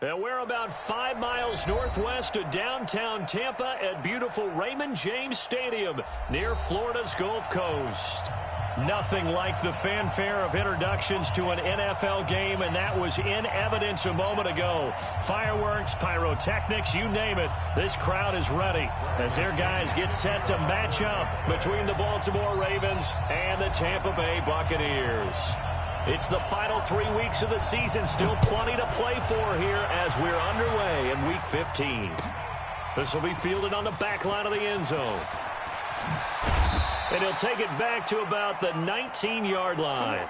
And we're about 5 miles northwest of downtown Tampa at beautiful Raymond James Stadium near Florida's Gulf Coast. Nothing like the fanfare of introductions to an NFL game, and that was in evidence a moment ago. Fireworks, pyrotechnics, you name it. This crowd is ready as their guys get set to match up between the Baltimore Ravens and the Tampa Bay Buccaneers. It's the final 3 weeks of the season. Still plenty to play for here as we're underway in Week 15. This will be fielded on the back line of the end zone. And he'll take it back to about the 19-yard line.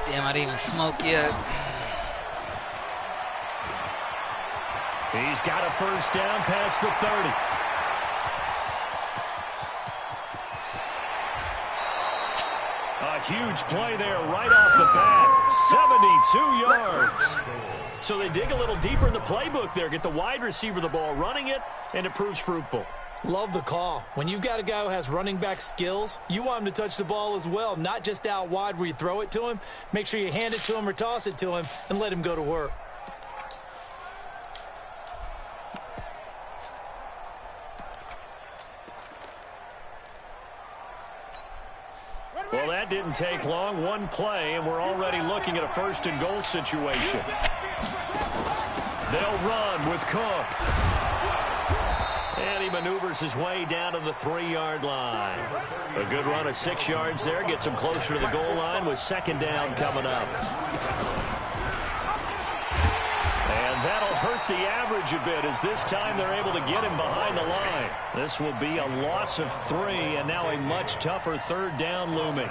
Damn, I didn't even smoke yet. He's got a first down past the 30. A huge play there right off the bat. 72 yards. So they dig a little deeper in the playbook there. Get the wide receiver the ball, running it, and it proves fruitful. Love the call. When you've got a guy who has running back skills, you want him to touch the ball as well, not just out wide where you throw it to him. Make sure you hand it to him or toss it to him and let him go to work. Well, that didn't take long. One play, and we're already looking at a first-and-goal situation. They'll run with Cook. And he maneuvers his way down to the 3-yard line. A good run of 6 yards there. Gets him closer to the goal line with second down coming up. And that'll hurt the average a bit as this time they're able to get him behind the line. This will be a loss of 3, and now a much tougher third down looming.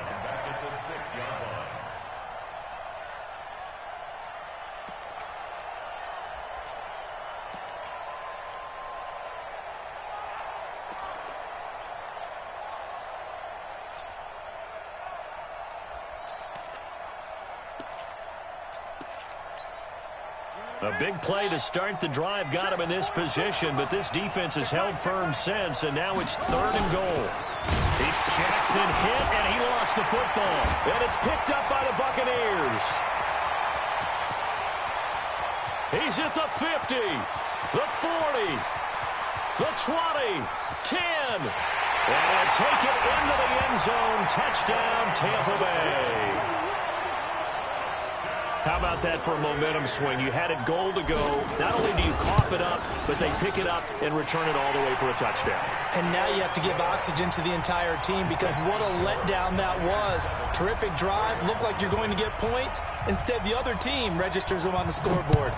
A big play to start the drive got him in this position, but this defense has held firm since, and now it's 3rd and goal. Jackson hit, and he lost the football. And it's picked up by the Buccaneers. He's at the 50, the 40, the 20, 10. And he'll take it into the end zone. Touchdown, Tampa Bay. How about that for a momentum swing? You had it goal to go. Not only do you cough it up, but they pick it up and return it all the way for a touchdown. And now you have to give oxygen to the entire team because what a letdown that was. Terrific drive. Looked like you're going to get points. Instead, the other team registers them on the scoreboard.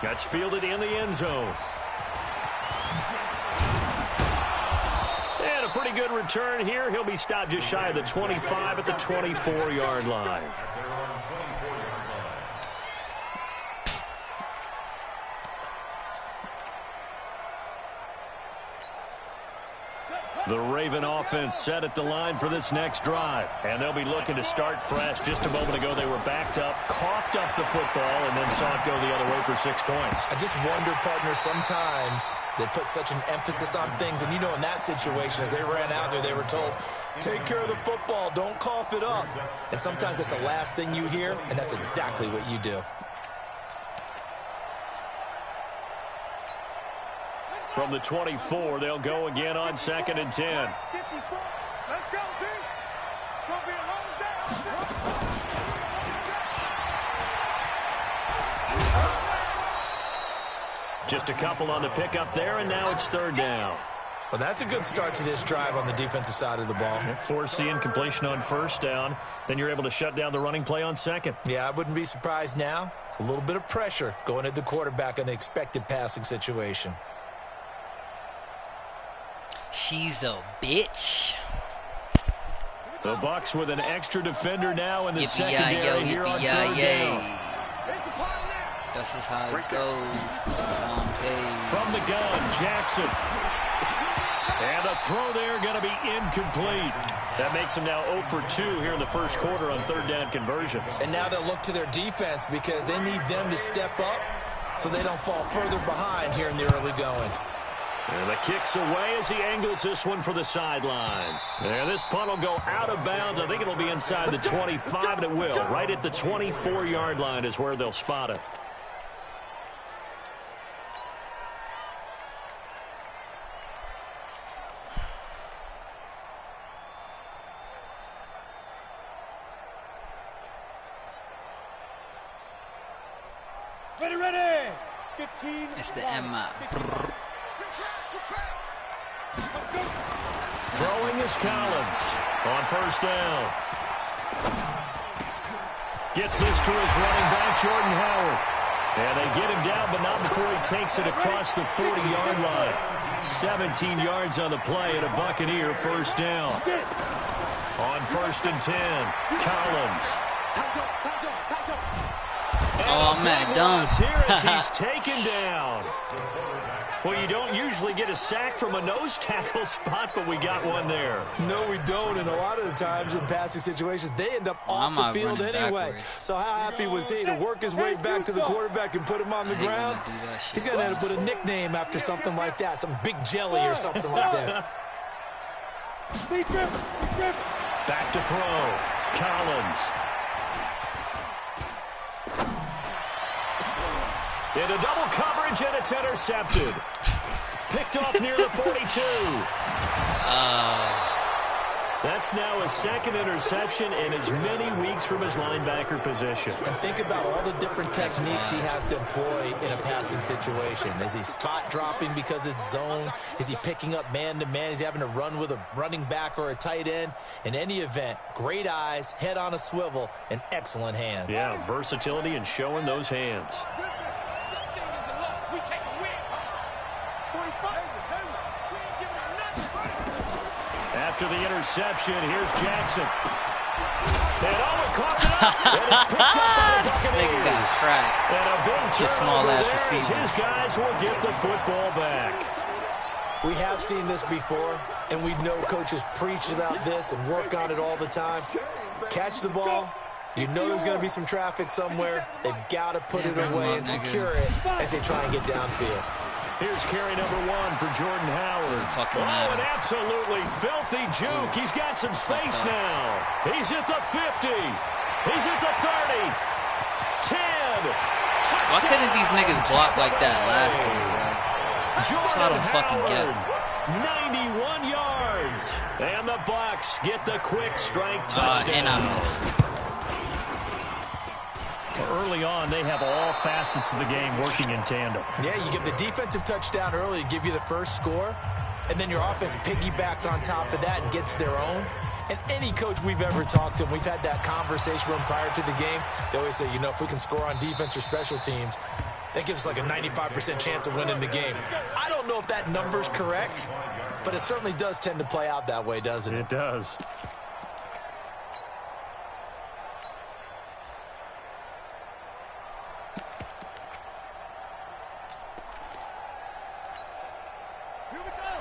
That's fielded in the end zone. And a pretty good return here. He'll be stopped just shy of the 25 at the 24-yard line. The Raven offense set at the line for this next drive. And they'll be looking to start fresh. Just a moment ago, they were backed up, coughed up the football, and then saw it go the other way for 6 points. I just wonder, partner, sometimes they put such an emphasis on things. And, you know, in that situation, as they ran out there, they were told, take care of the football, don't cough it up. And sometimes that's the last thing you hear, and that's exactly what you do. From the 24, they'll go again on 2nd and 10. Let's go, team. It's going to be a long day. Just a couple on the pickup there, and now it's 3rd down. Well, that's a good start to this drive on the defensive side of the ball. Forcing completion on 1st down. Then you're able to shut down the running play on 2nd. Yeah, I wouldn't be surprised now. A little bit of pressure going at the quarterback in the expected passing situation. She's a bitch. The Bucs with an extra defender now in the secondary here on third down. This is how it goes. From the gun, Jackson. And a throw there going to be incomplete. That makes them now 0 for 2 here in the first quarter on third down conversions. And now they'll look to their defense because they need them to step up so they don't fall further behind here in the early going. And the kick's away as he angles this one for the sideline. And this punt will go out of bounds. I think it'll be inside the 25, and it will. Right at the 24-yard line is where they'll spot it. Ready. It's the Emma. Throwing is Collins on first down. Gets this to his running back, Jordan Howard. And they get him down, but not before he takes it across the 40-yard line. 17 yards on the play and a Buccaneer first down. On 1st and 10, Collins. Oh, Matt Dunn. Here as he's taken down. Well, you don't usually get a sack from a nose tackle spot, but we got one there. No, we don't, and a lot of the times in passing situations, they end up off the field anyway. Backwards. So how happy was he to work his way back to the quarterback and put him on the ground? He's going to end up with a nickname after something like that, some Big Jelly or something like that. Back to throw. Collins. Into double coverage, and it's intercepted. Picked off near the 42. That's now his second interception in as many weeks from his linebacker position. And think about all the different techniques he has to employ in a passing situation. Is he spot dropping because it's zone? Is he picking up man-to-man? Is he having to run with a running back or a tight end? In any event, great eyes, head on a swivel, and excellent hands. Yeah, versatility and showing those hands. After the interception, here's Jackson. And Owen caught it up, and it's picked up by the Buccaneers. Got cracked. And a big Just small turnover ass there as receivers. his guys will get the football back. We have seen this before, and we know coaches preach about this and work on it all the time. Catch the ball. You know there's going to be some traffic somewhere. They've got to put it away and secure it as they try and get downfield. Here's carry number 1 for Jordan Howard. An absolutely filthy juke. He's got some space now. He's at the 50. He's at the 30. 10. Touchdown. Why couldn't these niggas block like that last game, bro? That's what I don't fucking get. 91 yards. And the Bucs get the quick strike touchdown. And I missed. Early on, they have all facets of the game working in tandem. Yeah, you get the defensive touchdown early to give you the first score, and then your offense piggybacks on top of that and gets their own. And any coach we've ever talked to, and we've had that conversation with them prior to the game, they always say, you know, if we can score on defense or special teams, that gives us like a 95% chance of winning the game. I don't know if that number's correct, but it certainly does tend to play out that way, doesn't it? It does.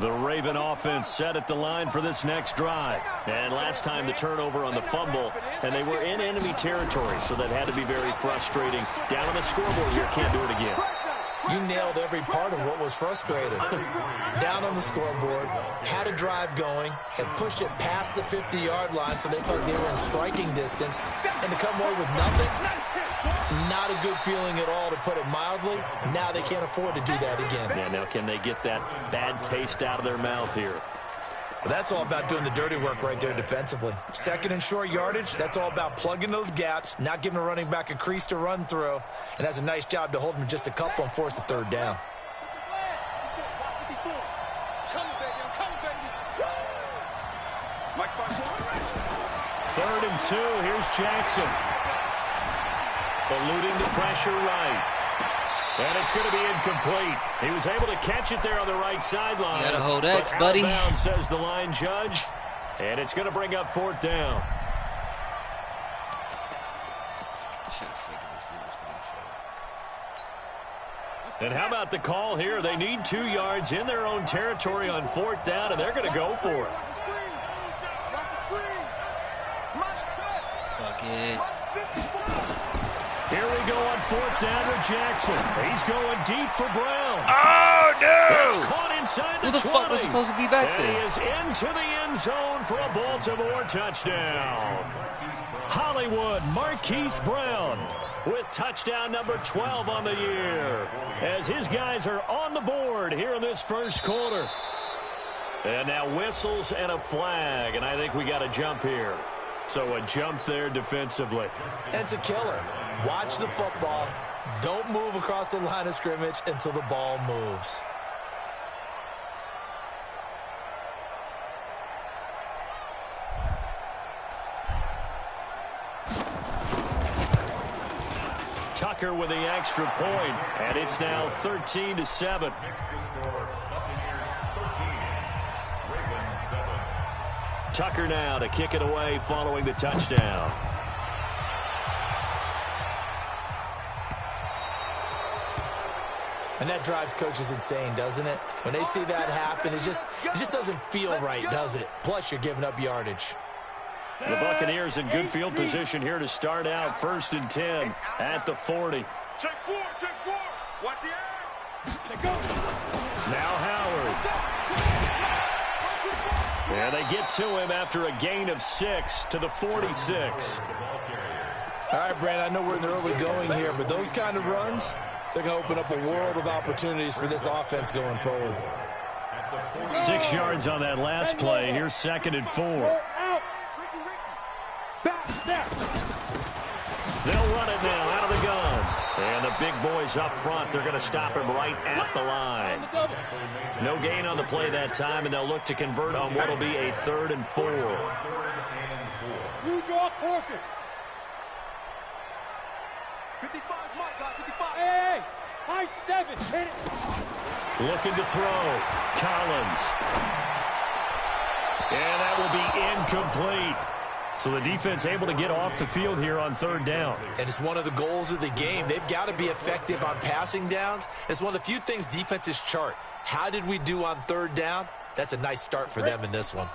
The Raven offense set at the line for this next drive. And last time the turnover on the fumble, and they were in enemy territory, so that had to be very frustrating. Down on the scoreboard here, can't do it again. You nailed every part of what was frustrating. Down on the scoreboard, had a drive going, had pushed it past the 50-yard line so they felt like they were in striking distance, and to come away with nothing, not a good feeling at all, to put it mildly. Now they can't afford to do that again. Yeah, now can they get that bad taste out of their mouth here? Well, that's all about doing the dirty work right there defensively. Second and short yardage, that's all about plugging those gaps, not giving a running back a crease to run through, and that's a nice job to hold them just a couple and force a third down. Third and 2, here's Jackson. Eluding the pressure right. And it's going to be incomplete. He was able to catch it there on the right sideline. You got to hold X, buddy. Out of bounds, says the line judge. And it's going to bring up 4th down. And how about the call here? They need 2 yards in their own territory on 4th down, and they're going to go for it. Fuck it. Here we go on 4th down with Jackson. He's going deep for Brown. Oh, no! It's caught inside the 20. Who the fuck was supposed to be back there? And he is into the end zone for a Baltimore touchdown. Hollywood Marquise Brown with touchdown number 12 on the year, as his guys are on the board here in this first quarter. And now whistles and a flag, and I think we got a jump here. So a jump there defensively. And it's a killer. Watch the football. Don't move across the line of scrimmage until the ball moves. Tucker with the extra point, and it's now 13-7. Tucker now to kick it away following the touchdown. And that drives coaches insane, doesn't it? When they see that happen, it just doesn't feel right, does it? Plus, you're giving up yardage. The Buccaneers in good field position here to start out 1st and 10 at the 40. Check 4, check 4. Watch the end. Check go. Now Howard. And they get to him after a gain of 6 to the 46. All right, Brandon, I know we're in the early going here, but those kind of runs, they're going to open up a world of opportunities for this offense going forward. 6 yards on that last play. Here's 2nd and 4. They'll run it now out of the gun. And the big boys up front, they're going to stop him right at the line. No gain on the play that time, and they'll look to convert on what will be a 3rd and 4. You draw quarter. 55, Mike, 55. Hey, high 7. Hit it. Looking to throw. Collins. And that will be incomplete. So the defense able to get off the field here on 3rd down. And it's one of the goals of the game. They've got to be effective on passing downs. It's one of the few things defenses chart. How did we do on 3rd down? That's a nice start for them in this one.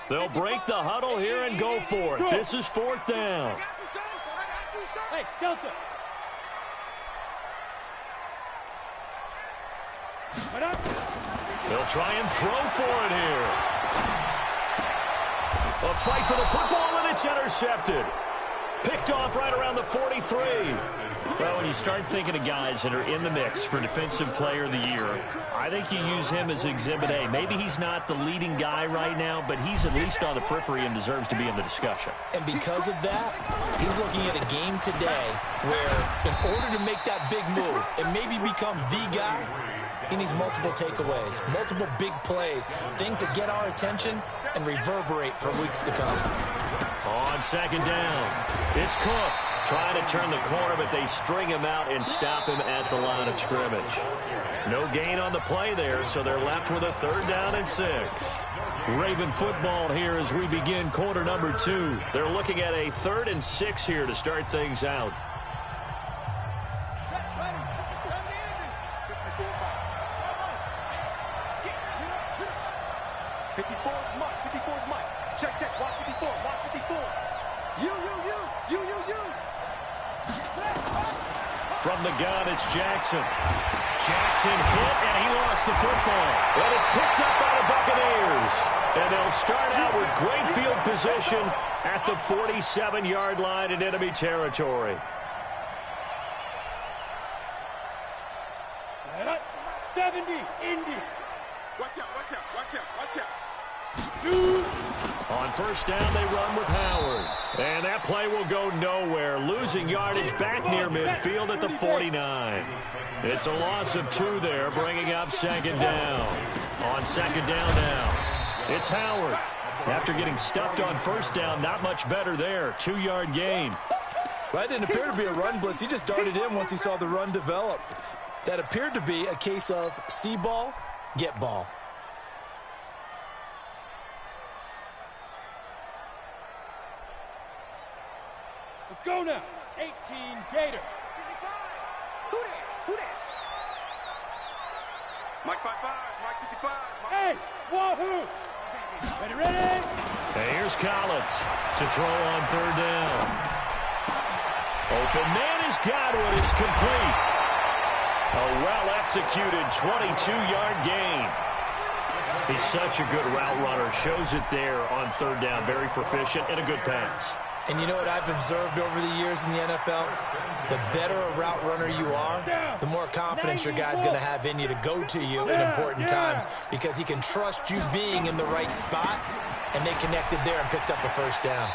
They'll break the huddle here and go for it. This is 4th down. Hey, Delta. They'll try and throw for it here. A fight for the football, and it's intercepted. Picked off right around the 43. Well, when you start thinking of guys that are in the mix for Defensive Player of the Year, I think you use him as Exhibit A. Maybe he's not the leading guy right now, but he's at least on the periphery and deserves to be in the discussion. And because of that, he's looking at a game today where in order to make that big move and maybe become the guy, he needs multiple takeaways, multiple big plays, things that get our attention and reverberate for weeks to come. On 2nd down, it's Cook trying to turn the corner, but they string him out and stop him at the line of scrimmage. No gain on the play there, so they're left with a 3rd down and 6. Raven football here as we begin quarter number 2. They're looking at a 3rd and 6 here to start things out. From the gun, it's Jackson. Jackson hit, and he lost the football. And it's picked up by the Buccaneers. And they'll start out with great field position at the 47-yard line in enemy territory. 70, Indy. Watch out, watch out, watch out, watch out. On 1st down, they run with Howard. And that play will go nowhere. Losing yardage back near midfield at the 49. It's a loss of 2 there, bringing up 2nd down. On 2nd down now, it's Howard. After getting stuffed on 1st down, not much better there. 2-yard gain. Well, that didn't appear to be a run blitz. He just darted in once he saw the run develop. That appeared to be a case of see ball, get ball. Let's go now. 18 Gator. Who that? Who that? Mike 55, Mike 55. Hey, wahoo! Ready? And here's Collins to throw on third down. Open man has got what is complete. A well-executed 22-yard gain. He's such a good route runner. Shows it there on third down. Very proficient and a good pass. And you know what I've observed over the years in the NFL? The better a route runner you are, the more confidence your guy's going to have in you to go to you in important times because he can trust you being in the right spot, and they connected there and picked up a first down.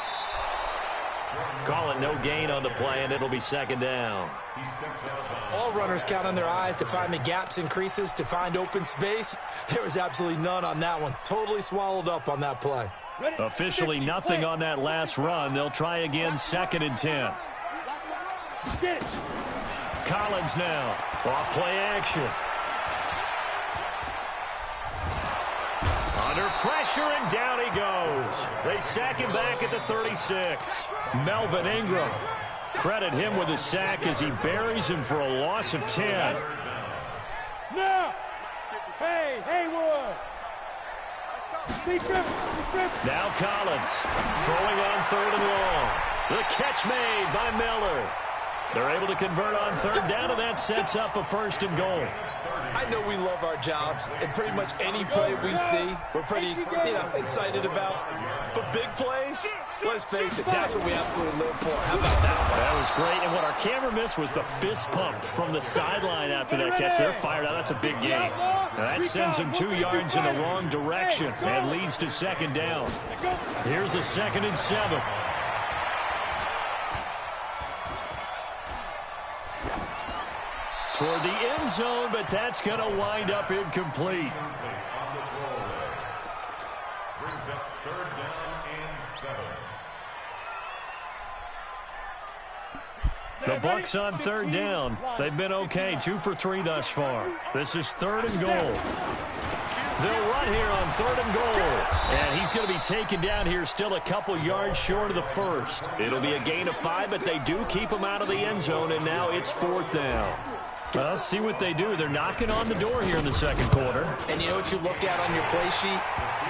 Call it no gain on the play, and it'll be second down. All runners count on their eyes to find the gaps and creases, to find open space. There was absolutely none on that one. Totally swallowed up on that play. Officially nothing on that last run. They'll try again, 2nd and 10. Collins now, off play action. Under pressure, and down he goes. They sack him back at the 36. Melvin Ingram. Credit him with a sack as he buries him for a loss of 10. Now, hey, Haywood. Now Collins throwing on third and long. The catch made by Miller. They're able to convert on third down, and that sets up a 1st and goal. I know we love our jobs, and pretty much any play we see, we're pretty, excited about. But big plays, let's face it, that's what we absolutely live for. How about that? That was great, and what our camera missed was the fist pump from the sideline after that catch. They're fired out. That's a big gain. That sends them 2 yards in the wrong direction and leads to 2nd down. Here's a 2nd and 7. Toward the end zone, but that's going to wind up incomplete. Brings up 3rd down and 7. The Bucs on 3rd down. They've been okay, 2 for 3 thus far. This is 3rd and goal. They'll run here on 3rd and goal. And he's going to be taken down here still a couple yards short of the 1st. It'll be a gain of 5, but they do keep him out of the end zone, and now it's 4th down. Well, let's see what they do. They're knocking on the door here in the 2nd quarter. And you know what you look at on your play sheet?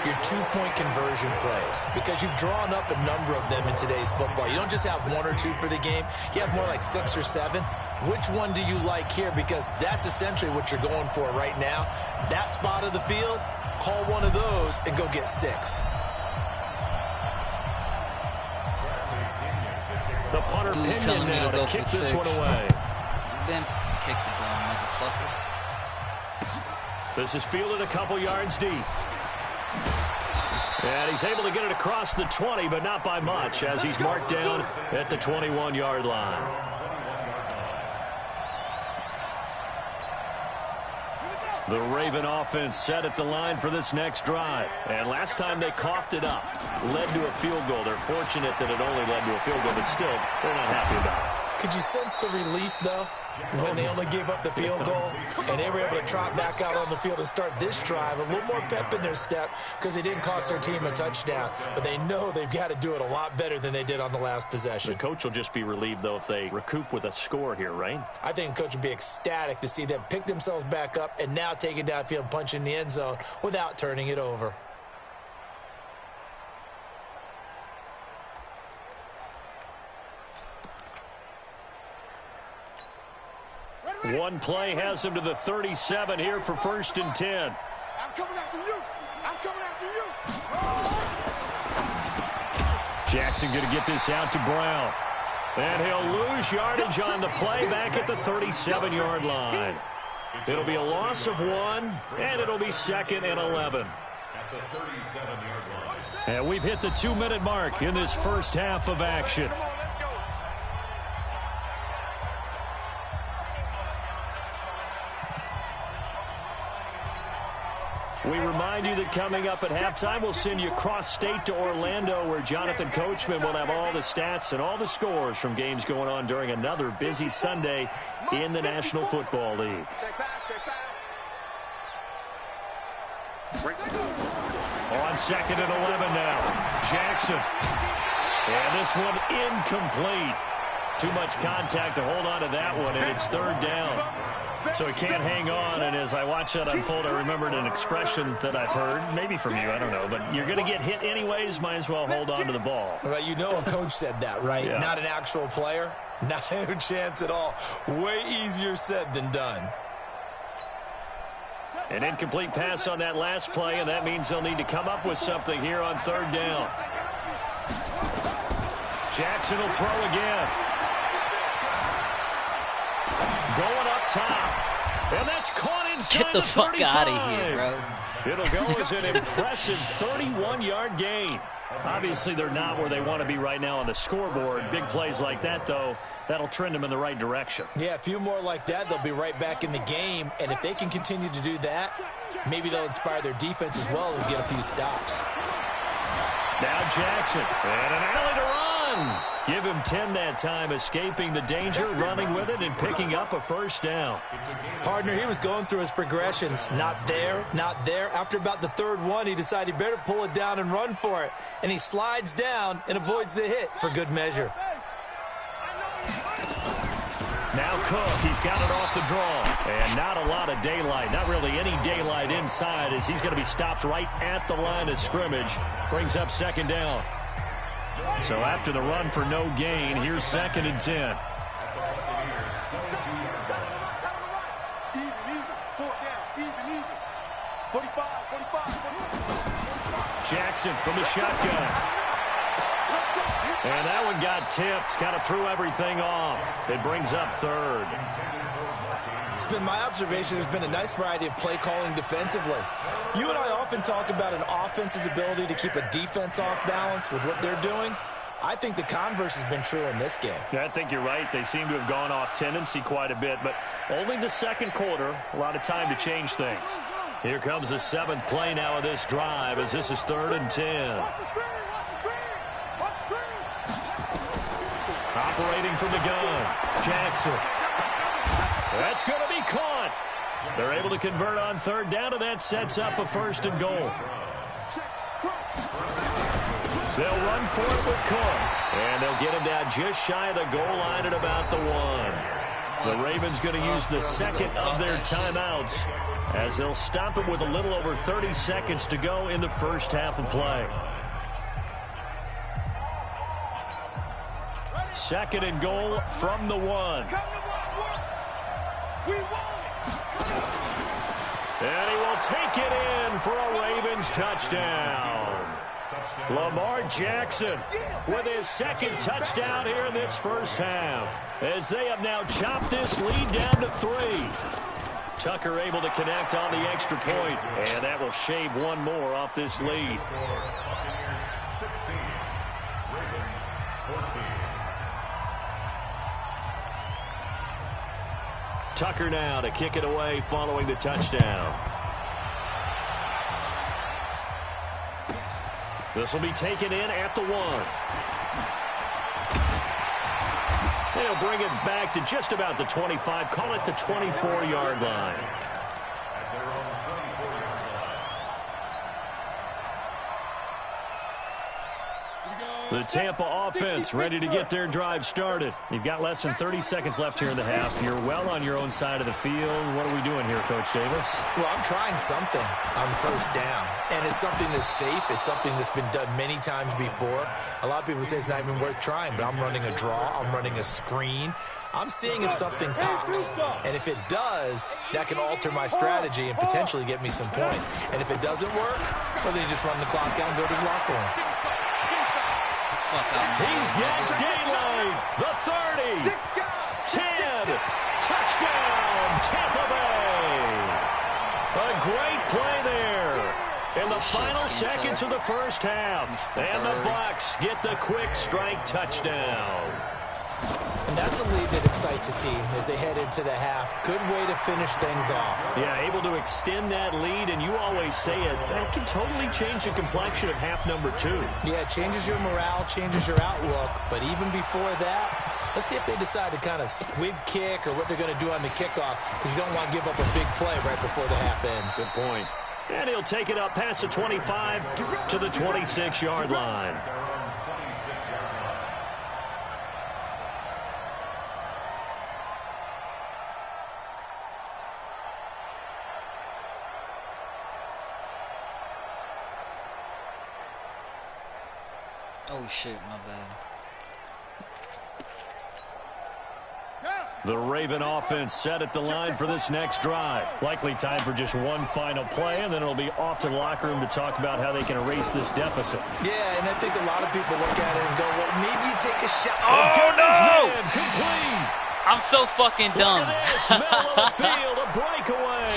Your 2-point conversion plays. Because you've drawn up a number of them in today's football. You don't just have 1 or 2 for the game. You have more like 6 or 7. Which one do you like here? Because that's essentially what you're going for right now. That spot of the field, call one of those and go get 6. The punter Pinion now to kick this one away. Then kick the ball, motherfucker. This is fielded a couple yards deep. And he's able to get it across the 20, but not by much, as he's marked down at the 21-yard line. The Raven offense set at the line for this next drive. And last time they coughed it up, led to a field goal. They're fortunate that it only led to a field goal, but still, they're not happy about it. Could you sense the relief, though, when they only gave up the field goal and they were able to trot back out on the field and start this drive? A little more pep in their step because they didn't cost their team a touchdown. But they know they've got to do it a lot better than they did on the last possession. The coach will just be relieved, though, if they recoup with a score here, right? I think the coach would be ecstatic to see them pick themselves back up and now take it downfield and punch in the end zone without turning it over. One play has him to the 37 here for 1st and 10. I'm coming after you. I'm coming after you. Jackson going to get this out to Brown. And he'll lose yardage on the play back at the 37-yard line. It'll be a loss of 1, and it'll be 2nd and 11. At the 37-yard line. And we've hit the 2-minute mark in this first half of action. We remind you that coming up at halftime, we'll send you cross-state to Orlando, where Jonathan Coachman will have all the stats and all the scores from games going on during another busy Sunday in the National Football League. On 2nd and 11 now. Jackson. And this one incomplete. Too much contact to hold on to that one, and it's 3rd down. So he can't hang on, and as I watch that unfold, I remembered an expression that I've heard, maybe from you, I don't know, but you're going to get hit anyways, might as well hold on to the ball. Well, you know a coach said that, right? Yeah. Not an actual player. No chance at all. Way easier said than done. An incomplete pass on that last play, and that means they'll need to come up with something here on 3rd down. Jackson will throw again. Going up top. And that's caught inside. Get the fuck out of here, bro. It'll go as an impressive 31-yard gain. Obviously, they're not where they want to be right now on the scoreboard. Big plays like that, though, that'll trend them in the right direction. Yeah, a few more like that, they'll be right back in the game. And if they can continue to do that, maybe they'll inspire their defense as well and get a few stops. Now Jackson. And an alley to run. Give him 10 that time, escaping the danger, running with it, and picking up a 1st down. Partner, he was going through his progressions. Not there, not there. After about the 3rd one, he decided he better pull it down and run for it. And he slides down and avoids the hit for good measure. Now Cook, he's got it off the draw. And not a lot of daylight, not really any daylight inside, as he's going to be stopped right at the line of scrimmage. Brings up 2nd down. So after the run for no gain, here's 2nd and 10. Jackson from the shotgun. And that one got tipped, kind of threw everything off. It brings up 3rd. It's been my observation there's been a nice variety of play calling defensively. You and I often talk about an offense's ability to keep a defense off balance with what they're doing. I think the converse has been true in this game. Yeah, I think you're right. They seem to have gone off tendency quite a bit, but only the 2nd quarter, a lot of time to change things. Here comes the 7th play now of this drive, as this is 3rd and 10. Operating from the gun, Jackson. That's going to be caught. They're able to convert on 3rd down, and that sets up a 1st and goal. They'll run for it with Cook, and they'll get him down just shy of the goal line at about the 1. The Ravens going to use the 2nd of their timeouts, as they'll stop it with a little over 30 seconds to go in the 1st half of play. 2nd and goal from the 1. And he will take it in for a Ravens touchdown. Lamar Jackson with his 2nd touchdown here in this 1st half, as they have now chopped this lead down to 3. Tucker able to connect on the extra point, and that will shave one more off this lead. Tucker now to kick it away following the touchdown. This will be taken in at the 1. They'll bring it back to just about the 25, call it the 24-yard line. The Tampa offense ready to get their drive started. You've got less than 30 seconds left here in the half. You're well on your own side of the field. What are we doing here, Coach Davis? Well, I'm trying something on 1st down, and it's something that's safe. It's something that's been done many times before. A lot of people say it's not even worth trying, but I'm running a draw. I'm running a screen. I'm seeing if something pops, and if it does, that can alter my strategy and potentially get me some points. And if it doesn't work, well, then you just run the clock out and go to the locker room. He's got daylight. The 30. 10. Touchdown, Tampa Bay. A great play there in the final seconds of the 1st half. And the Bucs get the quick strike touchdown. And that's a lead that excites a team as they head into the half. Good way to finish things off. Yeah, able to extend that lead, and you always say it, that can totally change the complexion of half number 2. Yeah, it changes your morale, changes your outlook. But even before that, let's see if they decide to kind of squib kick or what they're going to do on the kickoff, because you don't want to give up a big play right before the half ends. Good point. And he'll take it up past the 25 to the 26-yard line. Oh, shit, my bad. The Raven offense set at the line for this next drive. Likely time for just one final play, and then it'll be off to the locker room to talk about how they can erase this deficit. Yeah, and I think a lot of people look at it and go, well, maybe you take a shot. Oh, no! Man, complete. I'm so fucking dumb. Look at this, middle of the field, a breakaway.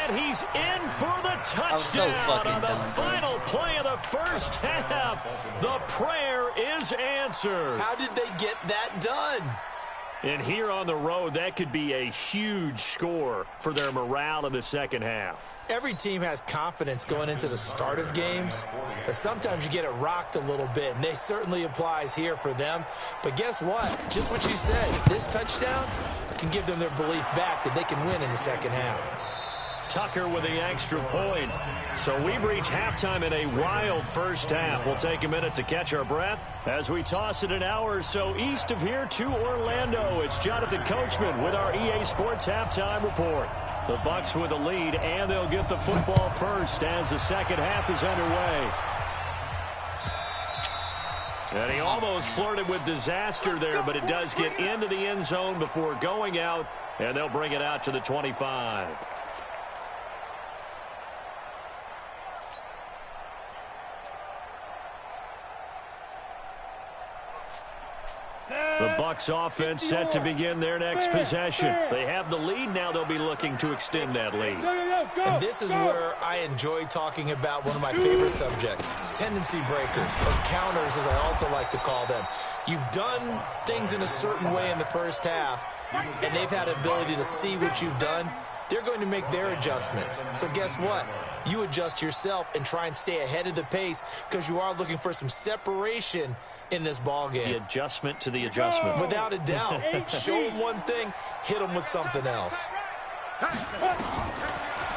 And he's in for the touchdown so fucking on the dumb, final play of the first half. The prayer is answered. How did they get that done? And here on the road, that could be a huge score for their morale in the second half. Every team has confidence going into the start of games, but sometimes you get it rocked a little bit, and they certainly applies here for them. But guess what? Just what you said, this touchdown can give them their belief back that they can win in the second half. Tucker with the extra point. So we've reached halftime in a wild first half. We'll take a minute to catch our breath as we toss it an hour or so east of here to Orlando. It's Jonathan Coachman with our EA Sports Halftime Report. The Bucs with the lead, and they'll get the football first as the second half is underway. And he almost flirted with disaster there, but it does get into the end zone before going out, and they'll bring it out to the 25. The Bucs offense set to begin their next possession. They have the lead. Now they'll be looking to extend that lead. And this is where I enjoy talking about one of my favorite subjects, tendency breakers, or counters as I also like to call them. You've done things in a certain way in the first half, and they've had the ability to see what you've done. They're going to make their adjustments. So guess what? You adjust yourself and try and stay ahead of the pace because you are looking for some separation in this ball game. The adjustment to the adjustment. Without a doubt. Show them one thing, hit them with something else.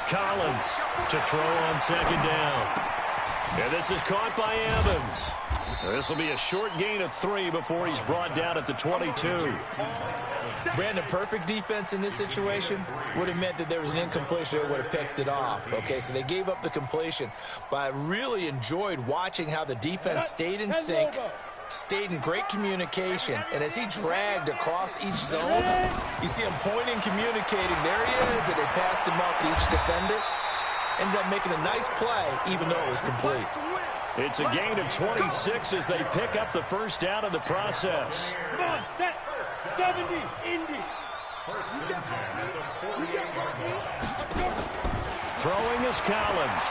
Collins to throw on second down. And this is caught by Evans. This will be a short gain of 3 before he's brought down at the 22. Brandon, perfect defense in this situation would have meant that there was an incompletion that would have picked it off. Okay, so they gave up the completion. But I really enjoyed watching how the defense stayed in sync, stayed in great communication, and as he dragged across each zone, you see him pointing, communicating. There he is, and they passed him off to each defender. Ended up making a nice play, even though it was complete. It's a gain of 26 as they pick up the first down in the process. Come on, set. 70, Indy. Throwing is Collins.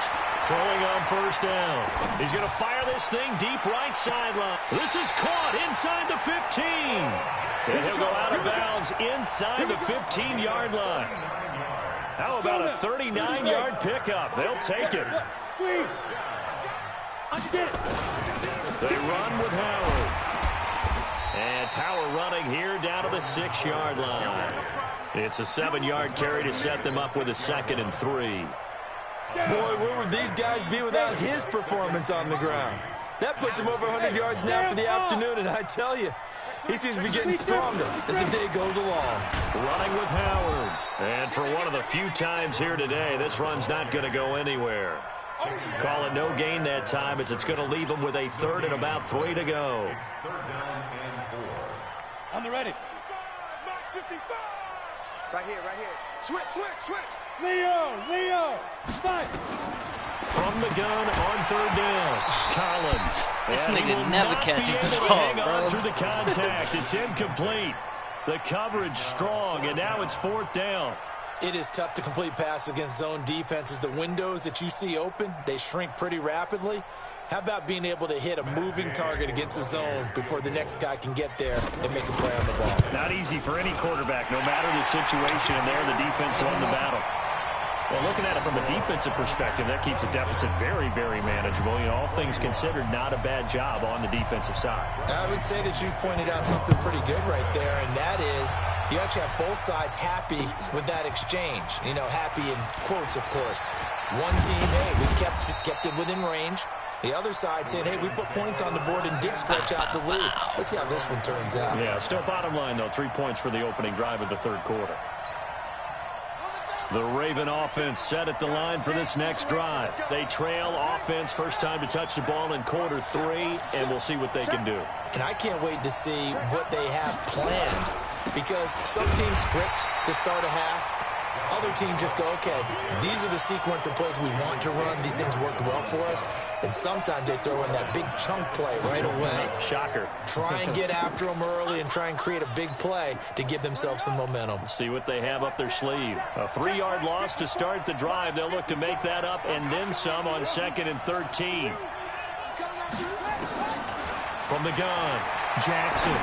Throwing on first down. He's going to fire this thing deep right sideline. This is caught inside the 15. And he'll go out of bounds inside the 15-yard line. How about a 39-yard pickup? They'll take it. They run with Howard. And power running here down to the 6-yard line. It's a 7-yard carry to set them up with a 2nd and 3. Boy, where would these guys be without his performance on the ground? That puts him over 100 yards now for the afternoon, and I tell you, he seems to be getting stronger as the day goes along. Running with Howard. And for one of the few times here today, this run's not going to go anywhere. Call it no gain that time as it's going to leave him with a 3rd and about 3 to go. On the ready. Right here, right here. Switch. Leo. Fight. From the gun on 3rd down. Collins. This And he nigga will never not catches be the able to ball, hang on bro. through the contact. It's incomplete. The coverage strong, and now it's 4th down. It is tough to complete passes against zone defenses. The windows that you see open, they shrink pretty rapidly. How about being able to hit a moving target against a zone before the next guy can get there and make a play on the ball? Not easy for any quarterback, no matter the situation, and there the defense won the battle. Well, looking at it from a defensive perspective, that keeps the deficit very, very manageable. You know, all things considered, not a bad job on the defensive side. I would say that you've pointed out something pretty good right there, and that is you actually have both sides happy with that exchange. You know, happy in quotes, of course. One team, hey, we kept it within range. The other side saying, hey, we put points on the board and did stretch out the lead. Let's see how this one turns out. Yeah, still bottom line, though, 3 points for the opening drive of the third quarter. The Raven offense set at the line for this next drive. They trail offense, first time to touch the ball in quarter 3, and we'll see what they can do. And I can't wait to see what they have planned, because some teams script to start a half. Other teams just go, okay, these are the sequence of plays we want to run. These things worked well for us. And sometimes they throw in that big chunk play right away. Shocker. Try and get after them early and try and create a big play to give themselves some momentum. See what they have up their sleeve. A 3-yard loss to start the drive. They'll look to make that up and then some on 2nd and 13. From the gun, Jackson.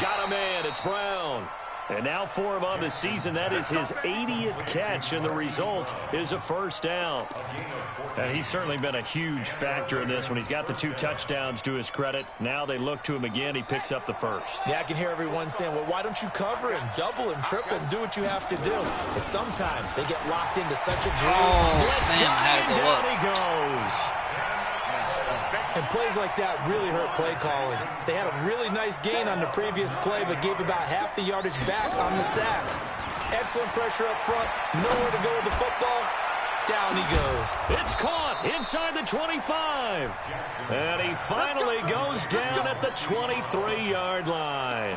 Got a man. It's Brown. And now for him on the season, that is his 80th catch, and the result is a first down. And he's certainly been a huge factor in this when he's got the 2 touchdowns to his credit. Now they look to him again. He picks up the first. Yeah, I can hear everyone saying, well, why don't you cover him, double him, triple him, do what you have to do. But sometimes they get locked into such a groove. Oh, man, had to go up. Down he goes. And plays like that really hurt play calling. They had a really nice gain on the previous play, but gave about half the yardage back on the sack. Excellent pressure up front. Nowhere to go with the football. Down he goes. It's caught inside the 25. And he finally goes down at the 23-yard line.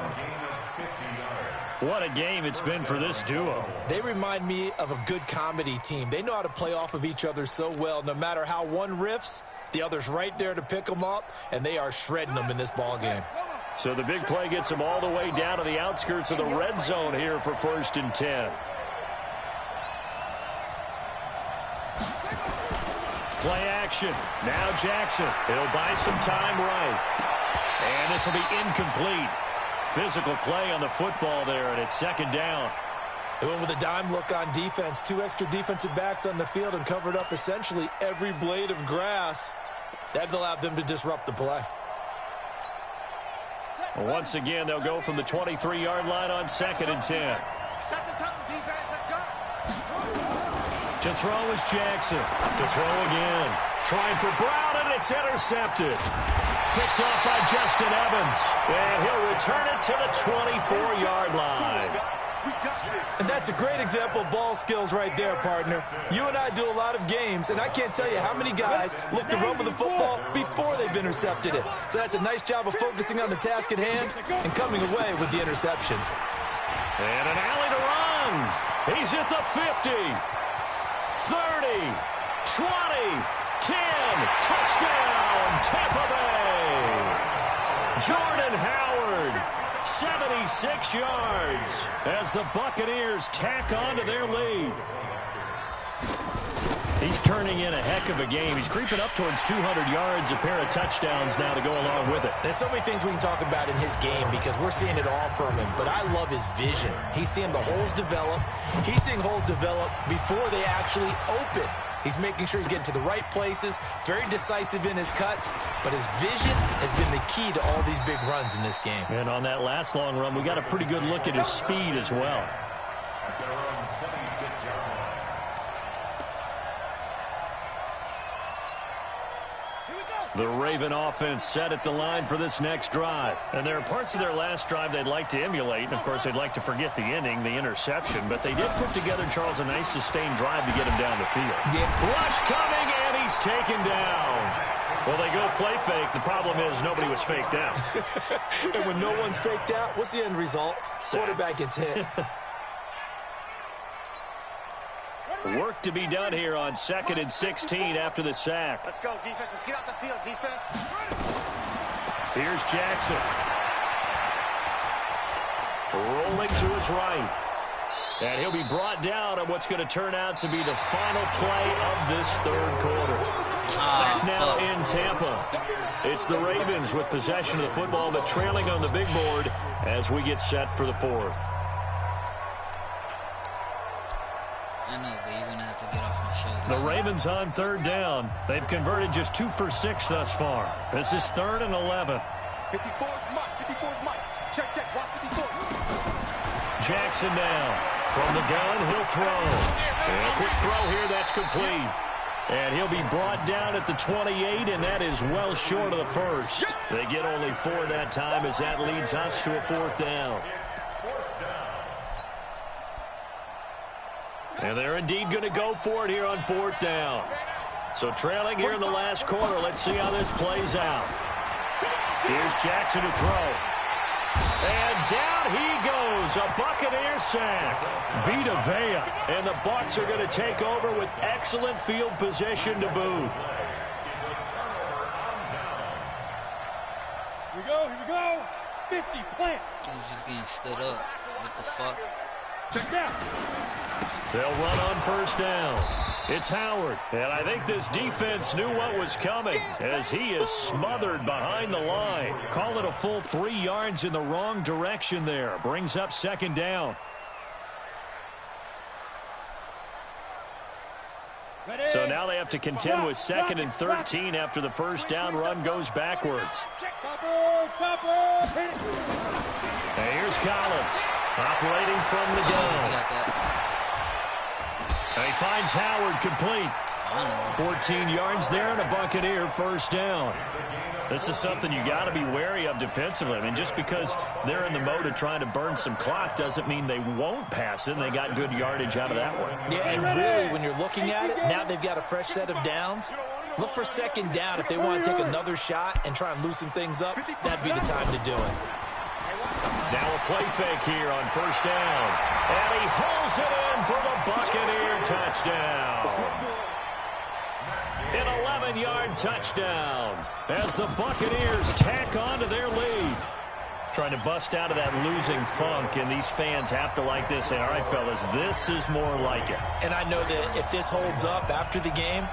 What a game it's been for this duo. They remind me of a good comedy team. They know how to play off of each other so well. No matter how one riffs, the other's right there to pick them up, and they are shredding them in this ball game. So the big play gets them all the way down to the outskirts of the red zone here for 1st and 10. Play action. Now Jackson. He'll buy some time right. And this will be incomplete. Physical play on the football there, and it's 2nd down. They went with a dime look on defense. 2 extra defensive backs on the field and covered up essentially every blade of grass. That allowed them to disrupt the play. Once again, they'll go from the 23-yard line on 2nd and 10. Set the tone, defense. Let's go. To throw is Jackson. To throw again. Trying for Brown, and it's intercepted. Picked off by Justin Evans. And he'll return it to the 24-yard line. And that's a great example of ball skills right there, partner. You and I do a lot of games, and I can't tell you how many guys look to run with the football before they've intercepted it. So that's a nice job of focusing on the task at hand and coming away with the interception. And an alley to run. He's at the 50, 30, 20, 10. Touchdown, Tampa Bay. Jordan Howard. 76 yards as the Buccaneers tack on to their lead. He's turning in a heck of a game. He's creeping up towards 200 yards, a pair of touchdowns now to go along with it. There's so many things we can talk about in his game because we're seeing it all from him, but I love his vision. He's seeing the holes develop. He's seeing holes develop before they actually open. He's making sure he's getting to the right places, very decisive in his cuts, but his vision has been the key to all these big runs in this game. And on that last long run, we got a pretty good look at his speed as well. The Raven offense set at the line for this next drive. And there are parts of their last drive they'd like to emulate. And, of course, they'd like to forget the ending, the interception. But they did put together, Charles, a nice sustained drive to get him down the field. Yeah. Rush coming, and he's taken down. Well, they go play fake. The problem is nobody was faked out. And when no one's faked out, what's the end result? Quarterback gets hit. Work to be done here on 2nd and 16 after the sack. Let's go, defense. Let's get out the field, defense. Here's Jackson. Rolling to his right. And he'll be brought down on what's going to turn out to be the final play of this third quarter. Back now in Tampa. It's the Ravens with possession of the football, but trailing on the big board as we get set for the fourth. I know, but you're going to have to get off my shoulder. The Ravens on third down. They've converted just 2 for 6 thus far. This is 3rd and 11. 54's Mike. 54's Mike. Check. Watch 54. Jackson now. From the gun, he'll throw. And a quick throw here, that's complete. And he'll be brought down at the 28, and that is well short of the first. They get only 4 that time as that leads us to a 4th down. And they're indeed going to go for it here on 4th down. So trailing here in the last quarter, let's see how this plays out. Here's Jackson to throw. And down he goes, a Buccaneer sack. Vita Vea, and the Bucs are going to take over with excellent field position to boot. Here we go. 50, plant. He was just getting stood up. What the fuck? Check down. They'll run on 1st down. It's Howard, and I think this defense knew what was coming as he is smothered behind the line. Call it a full 3 yards in the wrong direction there. Brings up 2nd down. So now they have to contend with 2nd and 13 after the 1st down run goes backwards. And here's Collins operating from the gun. And he finds Howard complete. 14 yards there and a Buccaneer 1st down. This is something you got to be wary of defensively. I mean, just because they're in the mode of trying to burn some clock doesn't mean they won't pass it, and they got good yardage out of that one. Yeah, and really, when you're looking at it, now they've got a fresh set of downs. Look for 2nd down. If they want to take another shot and try and loosen things up, that'd be the time to do it. Now a play fake here on 1st down. And he hauls it in for the Buccaneer touchdown. An 11-yard touchdown as the Buccaneers tack on to their lead. Trying to bust out of that losing funk, and these fans have to like this. Say, all right, fellas, this is more like it. And I know that if this holds up after the game,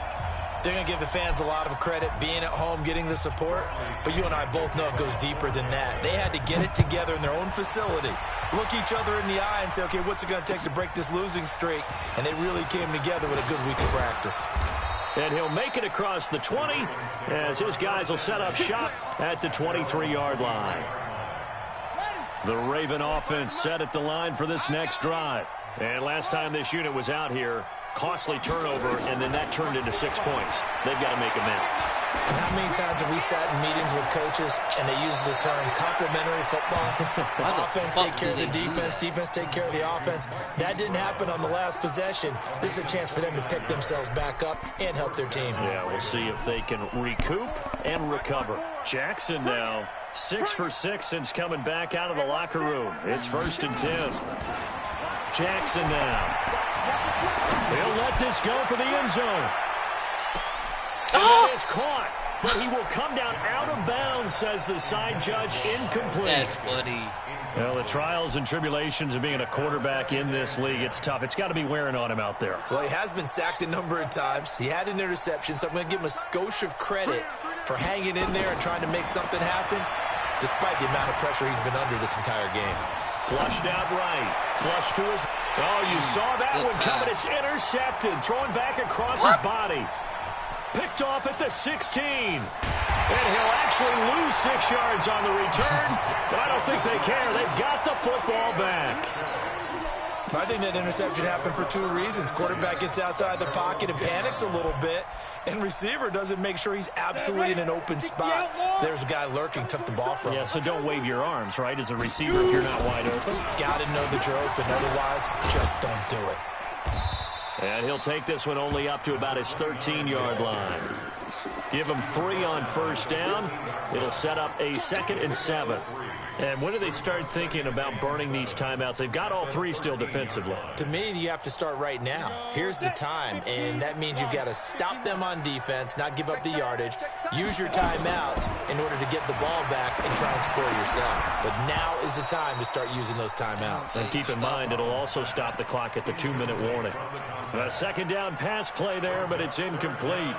they're going to give the fans a lot of credit being at home, getting the support. But you and I both know it goes deeper than that. They had to get it together in their own facility, look each other in the eye and say, okay, what's it going to take to break this losing streak? And they really came together with a good week of practice. And he'll make it across the 20 as his guys will set up shop at the 23-yard line. The Raven offense set at the line for this next drive. And last time this unit was out here, costly turnover, and then that turned into 6 points. They've got to make amends. And how many times have we sat in meetings with coaches and they use the term complementary football? Offense take care of the defense, defense take care of the offense. That didn't happen on the last possession. This is a chance for them to pick themselves back up and help their team. Yeah, we'll see if they can recoup and recover. Jackson now, 6 for 6 since coming back out of the locker room. It's 1st and 10. Jackson now. He'll let this go for the end zone. And that is caught, but he will come down out of bounds, says the side judge, incomplete. That's funny. Well, the trials and tribulations of being a quarterback in this league, it's tough. It's got to be wearing on him out there. Well, he has been sacked a number of times. He had an interception, so I'm going to give him a skosh of credit for hanging in there and trying to make something happen, despite the amount of pressure he's been under this entire game. Flushed out right. Flushed to his... Oh, you saw that one coming. It's intercepted. Throwing back across his body. Picked off at the 16. And he'll actually lose 6 yards on the return. But I don't think they care. They've got the football back. I think that interception happened for 2 reasons. Quarterback gets outside the pocket and panics a little bit. And receiver doesn't make sure he's absolutely in an open spot. So there's a guy lurking, took the ball from him. Yeah, so don't wave your arms, right, as a receiver if you're not wide open. Got to know that you're open. Otherwise, just don't do it. And he'll take this one only up to about his 13-yard line. Give him 3 on 1st down. It'll set up a 2nd and 7. And when do they start thinking about burning these timeouts? They've got all 3 still defensively. To me, you have to start right now. Here's the time, and that means you've got to stop them on defense, not give up the yardage, use your timeouts in order to get the ball back and try and score yourself. But now is the time to start using those timeouts. And keep in mind, it'll also stop the clock at the 2-minute warning. A 2nd down pass play there, but it's incomplete.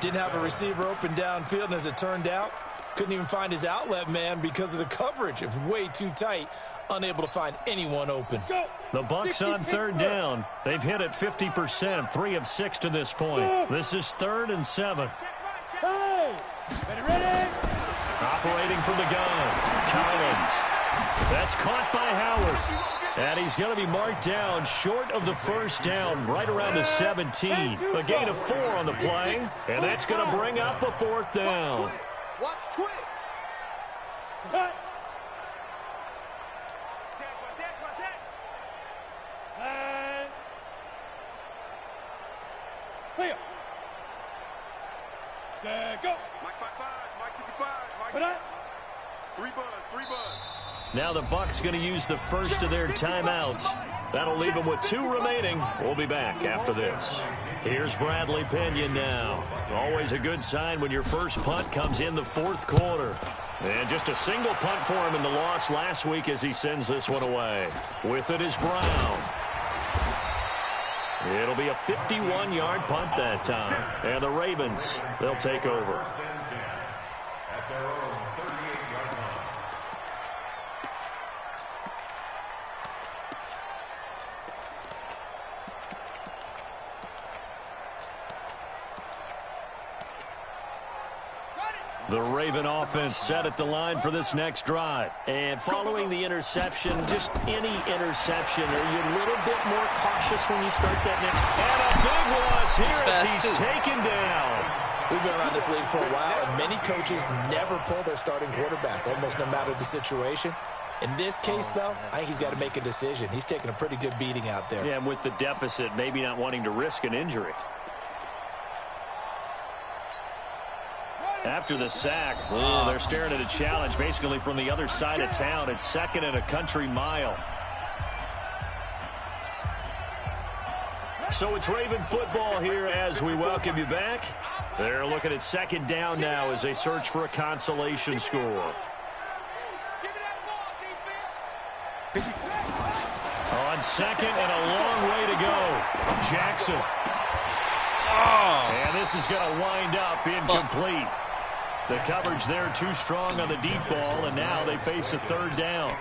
Didn't have a receiver open downfield, and as it turned out, couldn't even find his outlet man because of the coverage. It was way too tight, unable to find anyone open. The Bucs on third down. They've hit it 50%, 3 of 6 to this point. This is 3rd and 7. Ready. Operating from the gun, Collins. That's caught by Howard. And he's going to be marked down short of the first down, right around the 17. A gain of 4 on the play, and that's going to bring up a 4th down. Watch twist. And clear. Set, go. Mike 55, Mike. Put up. 3 buzz. Now the Bucs going to use the first of their timeouts. That'll leave them with 2 remaining. We'll be back after this. Here's Bradley Pinion now. Always a good sign when your first punt comes in the 4th quarter. And just a single punt for him in the loss last week as he sends this one away. With it is Brown. It'll be a 51-yard punt that time. And the Ravens, they'll take over. At their own 38-yard line. The Raven offense set at the line for this next drive. And following the interception, just any interception, are you a little bit more cautious when you start that next? And a big loss here as he's taken down. We've been around this league for a while, and many coaches never pull their starting quarterback, almost no matter the situation. In this case, though, I think he's got to make a decision. He's taking a pretty good beating out there. Yeah, and with the deficit, maybe not wanting to risk an injury. After the sack, they're staring at a challenge basically from the other side of town. It's 2nd and a country mile. So it's Raven football here as we welcome you back. They're looking at 2nd down now as they search for a consolation score. On 2nd and a long way to go. Jackson. And this is going to wind up incomplete. The coverage there too strong on the deep ball, and now they face a 3rd down.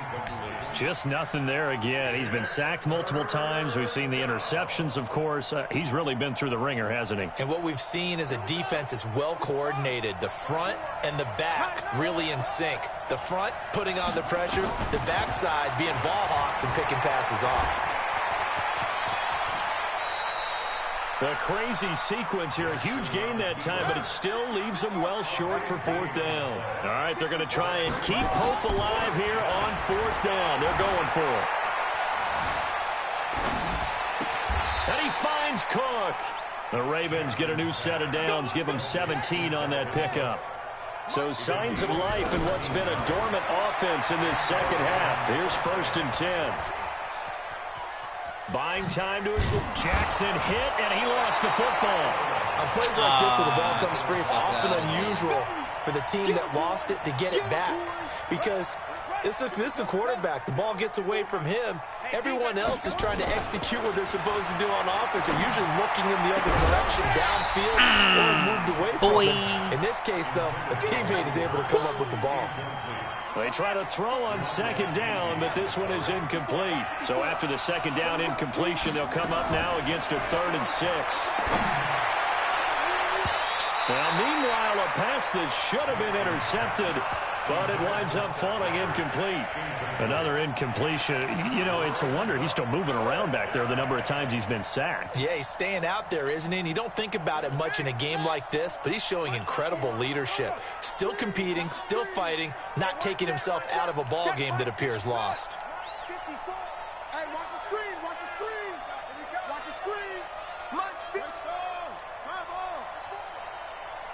Just nothing there again. He's been sacked multiple times. We've seen the interceptions, of course. He's really been through the ringer, hasn't he? And what we've seen is a defense that's well coordinated. The front and the back really in sync. The front putting on the pressure, the backside being ball hawks and picking passes off. A crazy sequence here. A huge gain that time, but it still leaves them well short for 4th down. All right, they're going to try and keep hope alive here on 4th down. They're going for it. And he finds Cook. The Ravens get a new set of downs, give them 17 on that pickup. So signs of life in what's been a dormant offense in this 2nd half. Here's 1st and 10. Buying time to his Jackson hit, and he lost the football. On plays like this where the ball comes free, it's often unusual for the team that lost it to get it back. Because this is a quarterback. The ball gets away from him. Everyone else is trying to execute what they're supposed to do on offense. They're usually looking in the other direction, downfield, or moved away from it. In this case, though, a teammate is able to come up with the ball. They try to throw on 2nd down, but this one is incomplete. So after the 2nd down incompletion, they'll come up now against a 3rd and 6. Now, meanwhile, a pass that should have been intercepted, but it winds up falling incomplete. Another incompletion. You know, it's a wonder he's still moving around back there the number of times he's been sacked. Yeah, he's staying out there, isn't he? And you don't think about it much in a game like this, but he's showing incredible leadership. Still competing, still fighting, not taking himself out of a ball game that appears lost. Hey, watch the screen, watch the screen. Watch the screen. Lunch,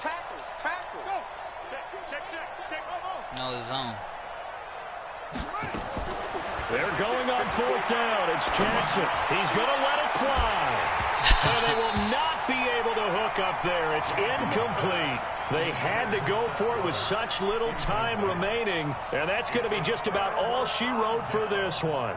tackles. Go. Check. No, the zone. They're going on 4th down. It's Jackson. He's going to let it fly. And they will not be able to hook up there. It's incomplete. They had to go for it with such little time remaining. And that's going to be just about all she wrote for this one.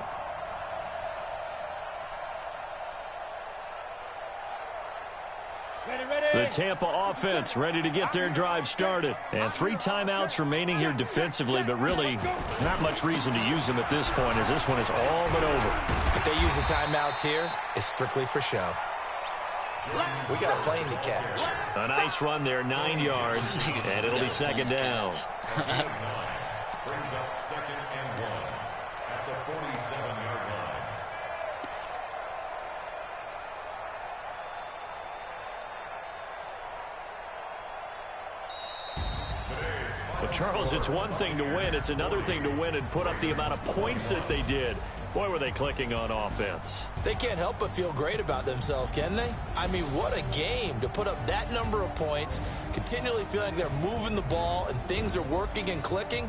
Ready. The Tampa offense ready to get their drive started. And 3 timeouts remaining here defensively, but really not much reason to use them at this point as this one is all but over. If they use the timeouts here, it's strictly for show. We got a plane to catch. A nice run there, 9 yards, and it'll be second down. Brings up 2nd and 1 at the 47-yard line. Well, Charles, it's one thing to win. It's another thing to win and put up the amount of points that they did. Boy, were they clicking on offense. They can't help but feel great about themselves, can they? I mean, what a game to put up that number of points, continually feeling like they're moving the ball and things are working and clicking.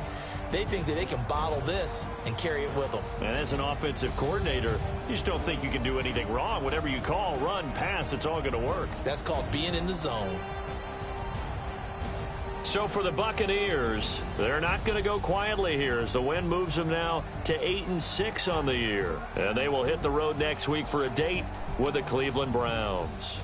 They think that they can bottle this and carry it with them. And as an offensive coordinator, you just don't think you can do anything wrong. Whatever you call, run, pass, it's all going to work. That's called being in the zone. So for the Buccaneers, they're not going to go quietly here as the win moves them now to 8-6 on the year. And they will hit the road next week for a date with the Cleveland Browns.